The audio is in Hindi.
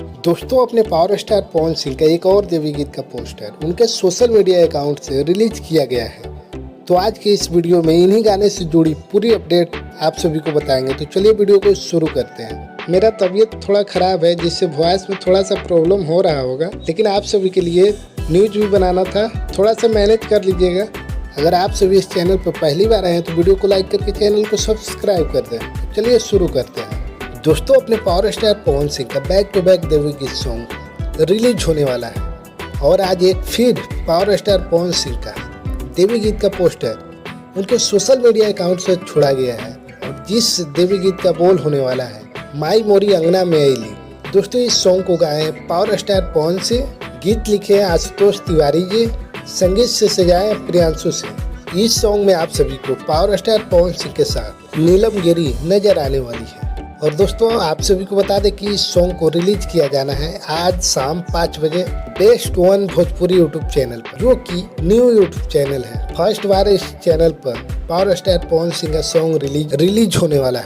दोस्तों, अपने पावर स्टार पवन सिंह का एक और देवी गीत का पोस्टर उनके सोशल मीडिया अकाउंट से रिलीज किया गया है। तो आज के इस वीडियो में इन्हीं गाने से जुड़ी पूरी अपडेट आप सभी को बताएंगे। तो चलिए वीडियो को शुरू करते हैं। मेरा तबीयत थोड़ा खराब है, जिससे वॉइस में थोड़ा सा प्रॉब्लम हो रहा होगा, लेकिन आप सभी के लिए न्यूज भी बनाना था, थोड़ा सा मैनेज कर लीजिएगा। अगर आप सभी इस चैनल पर पहली बार आए हैं तो वीडियो को लाइक करके चैनल को सब्सक्राइब कर दें। तो चलिए शुरू करते हैं। दोस्तों, अपने पावर स्टार पवन सिंह का बैक टू बैक देवी गीत सॉन्ग रिलीज होने वाला है और आज एक फिर पावर स्टार पवन सिंह का देवी गीत का पोस्टर उनके सोशल मीडिया अकाउंट से छोड़ा गया है और जिस देवी गीत का बोल होने वाला है, माई मोरी अंगना में आईली। दोस्तों, इस सॉन्ग को गाए पावर स्टार पवन सिंह, गीत लिखे आशुतोष तिवारी जी, संगीत से सजाए प्रियांशु सिंह। इस सॉन्ग में आप सभी को पावर स्टार पवन सिंह के साथ नीलम गिरी नजर आने वाली है। और दोस्तों, आप सभी को बता दें कि इस सॉन्ग को रिलीज किया जाना है आज शाम 5 बजे best one Bhojpuri YouTube channel पर, जो कि न्यू यूट्यूब चैनल है। फर्स्ट बार इस चैनल पर पावर स्टार पवन सिंह का सॉन्ग रिलीज होने वाला है।